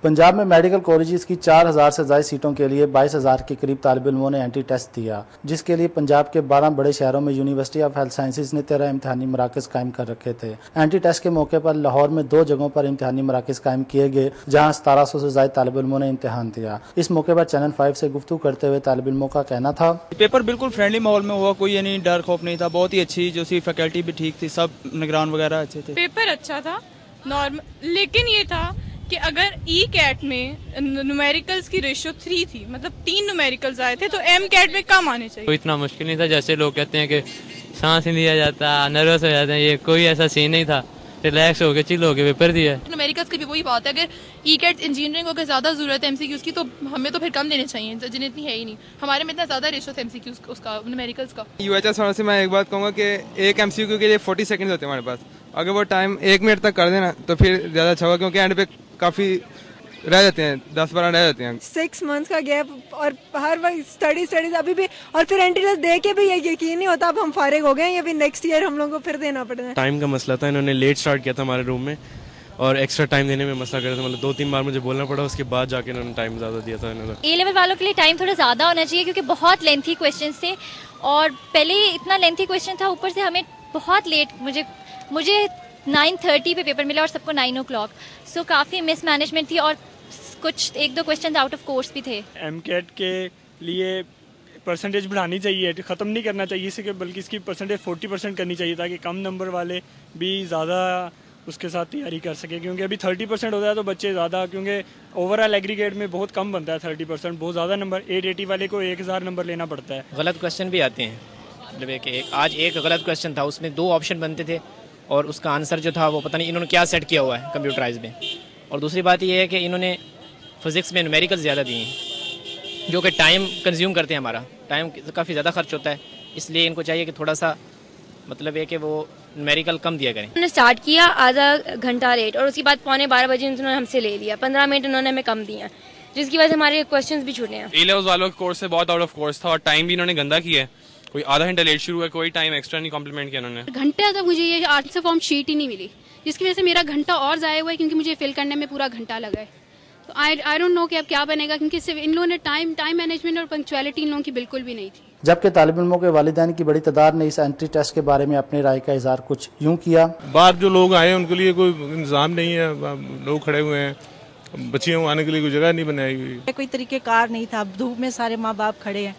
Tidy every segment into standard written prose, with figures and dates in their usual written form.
पंजाब में medical colleges की 4000 से ज़्यादा सीटों के लिए 22,000 के करीब तालिब इल्मों ने एंटी टेस्ट दिया, जिसके लिए पंजाब के 12 बड़े शहरों में यूनिवर्सिटी ऑफ हेल्थ साइंसेज ने 13 इम्तिहानी मराकज़ कायम कर रखे थे। एंटी टेस्ट के मौके पर लाहौर में 2 जगहों पर इम्तिहानी मराकज़ कायम किए गए, जहाँ 1700 से ज़्यादा तालिब इल्मों ने इम्तिहान दिया। इस मौके पर चैनल 5 से गुफ्तगू करते हुए तालिब इल्मों का कहना था, पेपर बिल्कुल फ्रेंडली माहौल में हुआ, कोई यानी डर खौफ नहीं था, बहुत ही अच्छी जो सी फैकल्टी भी ठीक थी, सब निगरान वगैरह अच्छे थे। पेपर अच्छा था नॉर्मल, लेकिन ये था कि अगर ई कैट में न्यूमेरिकल्स की रेशियो 3 थी, मतलब 3 न्यूमेरिकल्स आए थे, तो एम कैट में कम आने चाहिए। तो इतना मुश्किल नहीं था जैसे लोग कहते हैं कि सांस नहीं लिया जाता, नर्वस हो जाते हैं, ये कोई ऐसा सीन नहीं था। रिलैक्स हो गए, चिल हो गए, पेपर दिया। न्यूमेरिकल्स की भी वही बात है, अगर ई कैट इंजीनियरिंग को अगर ज्यादा जरूरत है एमसीक्यूज की, तो हमें तो फिर कम देने चाहिए, जिन्हें इतनी है ही नहीं। हमारे में इतना ज्यादा रेशियो था एमसीक्यूज उसका, न्यूमेरिकल्स का। यूएचएस वालों से मैं एक बात कहूँगा कि एक एमसीक्यू के लिए 40 सेकंड होते हैं हमारे पास, अगर वो टाइम 1 मिनट तक कर देना तो फिर ज्यादा अच्छा होगा, क्योंकि एंड पे काफी रह जाते हैं, 10-12 रह जाते हैं। 6 मंथ्स का गैप और हर वक्त स्टडीज अभी भी, और फिर एंटी टेस्ट दे के भी ये यकीन नहीं होता अब हम फारिग हो गए, या फिर नेक्स्ट ईयर हम लोगों को फिर देना पड़ेगा। टाइम का मसला था, इन्होंने लेट स्टार्ट किया था हमारे रूम में और एक्स्ट्रा टाइम देने में मसला कर रहे थे, मतलब 2-3 बार मुझे बोलना पड़ा, उसके बाद जाके इन्होंने टाइम ज्यादा दिया था। इन्होंने ए लेवल वालों के लिए टाइम थोड़ा ज्यादा होना चाहिए, क्योंकि बहुत लेंथी क्वेश्चन थे और पहले इतना लेंथी क्वेश्चन था, ऊपर से हमें बहुत लेट, मुझे 9:30 पे पेपर मिला और सबको 9 o'clock, सो काफी मिसमैनेजमेंट थी और कुछ 1-2 क्वेश्चन आउट ऑफ कोर्स भी थे। एमकेट के लिए परसेंटेज बढ़ानी चाहिए, ख़त्म नहीं करना चाहिए इसे, बल्कि इसकी परसेंटेज 40% करनी चाहिए, ताकि कम नंबर वाले भी ज़्यादा उसके साथ तैयारी कर सके। क्योंकि अभी 30% होता है तो बच्चे ज़्यादा, क्योंकि ओवरऑल एग्रीगेट में बहुत कम बनता है 30%, बहुत ज़्यादा नंबर। 880 वाले को 1000 नंबर लेना पड़ता है। गलत क्वेश्चन भी आते हैं, मतलब कि आज एक गलत क्वेश्चन था, उसमें 2 ऑप्शन बनते थे और उसका आंसर जो था वो पता नहीं इन्होंने क्या सेट किया हुआ है कंप्यूटराइज में। और दूसरी बात ये है कि इन्होंने फिजिक्स में न्यूमेरिकल ज़्यादा दिए हैं, जो कि टाइम कंज्यूम करते हैं, हमारा टाइम काफ़ी ज़्यादा खर्च होता है, इसलिए इनको चाहिए कि थोड़ा सा मतलब है कि वो न्यूमेरिकल कम दिया करें। उन्होंने स्टार्ट किया आधा घंटा लेट और उसके बाद 11:15 बजे उन्होंने हमसे ले लिया, 15 मिनट उन्होंने हमें कम दिया, जिसकी वजह से हमारे क्वेश्चंस भी छूटे हैं। ए लेवल्स वालों के कोर्स से बहुत आउट ऑफ कोर्स था और टाइम भी इन्होंने गंदा किया है, कोई आधा घंटा लेट शुरू है, कोई टाइम एक्स्ट्रा नहीं कॉम्प्लीमेंट किया इन्होंने। घंटे तक मुझे ये आंसर फॉर्म शीट ही नहीं मिली, जिसकी वजह से मेरा घंटा और ज़ाया हुआ है, क्योंकि मुझे फिल करने में पूरा घंटा लगा है। तो आई डोंट नो कि अब क्या बनेगा, क्योंकि सिर्फ इन लोगों ने टाइम मैनेजमेंट और पंक्चुअलिटी इन लोगों की बिल्कुल भी नहीं थी। जबकि तालिब इल्मों के वालिदैन की बड़ी तादाद ने इस एंट्री टेस्ट के बारे में अपनी राय का इजहार कुछ यूं किया। बाहर जो लोग आए उनके लिए कोई इंतजाम नहीं है, लोग खड़े हुए हैं, बच्चियों आने के लिए कोई जगह नहीं बनाई हुई, कोई तरीकेकार नहीं था, धूप में सारे माँ बाप खड़े हैं,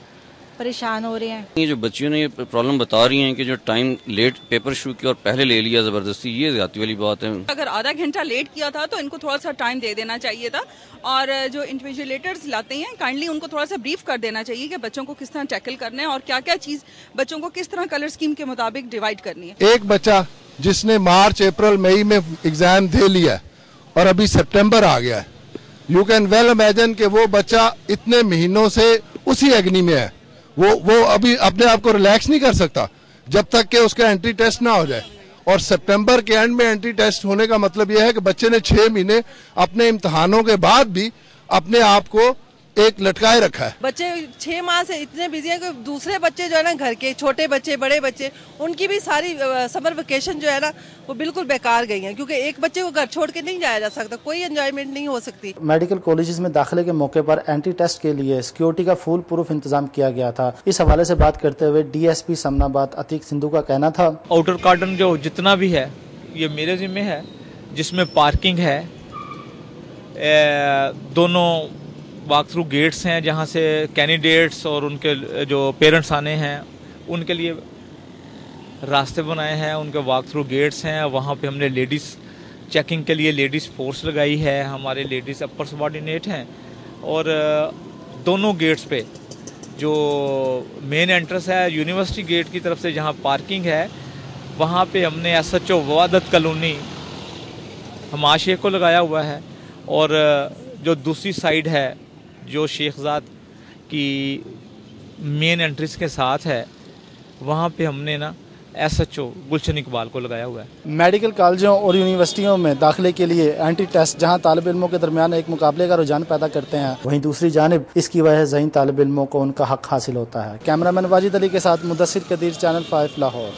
परेशान हो रहे हैं। ये जो बच्चियों ने ये प्रॉब्लम बता रही हैं कि जो टाइम लेट पेपर शुरू किया और पहले ले लिया जबरदस्ती, ये ज्यादती वाली बात है। अगर आधा घंटा लेट किया था तो इनको थोड़ा सा टाइम दे देना चाहिए था, और जो इंडिविजुएटर्स लाते हैं काइंडली उनको थोड़ा सा ब्रीफ कर देना चाहिए कि बच्चों को किस तरह टैकल करना है और क्या क्या चीज बच्चों को किस तरह कलर स्कीम के मुताबिक डिवाइड करनी है। एक बच्चा जिसने मार्च, अप्रैल, मई में एग्जाम दे लिया और अभी सितंबर आ गया है, यू कैन वेल इमेजिन कि वो बच्चा इतने महीनों से उसी एग्नी में है, वो अभी अपने आप को रिलैक्स नहीं कर सकता जब तक कि उसका एंट्री टेस्ट ना हो जाए। और सितंबर के एंड में एंट्री टेस्ट होने का मतलब यह है कि बच्चे ने 6 महीने अपने इम्तिहानों के बाद भी अपने आप को एक लटकाए रखा है। बच्चे 6 माह से इतने बिजी हैं कि दूसरे बच्चे जो है ना, घर के छोटे बच्चे, बड़े बच्चे, उनकी भी सारी समर वेकेशन जो है ना वो बिल्कुल बेकार गई है, क्योंकि एक बच्चे को घर छोड़ के नहीं जाया जा सकता, कोई एंजॉयमेंट नहीं हो सकती। मेडिकल कॉलेजेस में दाखिले के मौके पर एंटी टेस्ट के लिए सिक्योरिटी का फुल प्रूफ इंतजाम किया गया था। इस हवाले से बात करते हुए DSP समनाबाद अतीक सिंधु का कहना था, आउटर कार्डन जो जितना भी है ये मेरे जिम्मे है, जिसमें पार्किंग है, दोनों वॉक थ्रू गेट्स हैं जहां से कैंडिडेट्स और उनके जो पेरेंट्स आने हैं उनके लिए रास्ते बनाए हैं, उनके वॉक थ्रू गेट्स हैं। वहां पे हमने लेडीज़ चेकिंग के लिए लेडीज़ फोर्स लगाई है, हमारे लेडीज़ अपर सबॉर्डिनेट हैं, और दोनों गेट्स पे जो मेन एंट्रेंस है यूनिवर्सिटी गेट की तरफ से जहां पार्किंग है, वहां पे हमने SHO ववादत कॉलोनी हमाद शेख को लगाया हुआ है, और जो दूसरी साइड है जो शेखजाद की मेन एंट्रेंस के साथ है, वहाँ पे हमने ना SHO गुलशन इकबाल को लगाया हुआ है। मेडिकल कॉलेजों और यूनिवर्सिटियों में दाखिले के लिए एंटी टेस्ट जहां तालिब इल्मों के दरमियान एक मुकाबले का रुझान पैदा करते हैं, वहीं दूसरी जानिब इसकी वजह ज़हीन तालिब इल्मों को उनका हक हासिल होता है। कैमरामैन वाजिद अली के साथ मुदस्सिर कदीर, चैनल 5 लाहौर।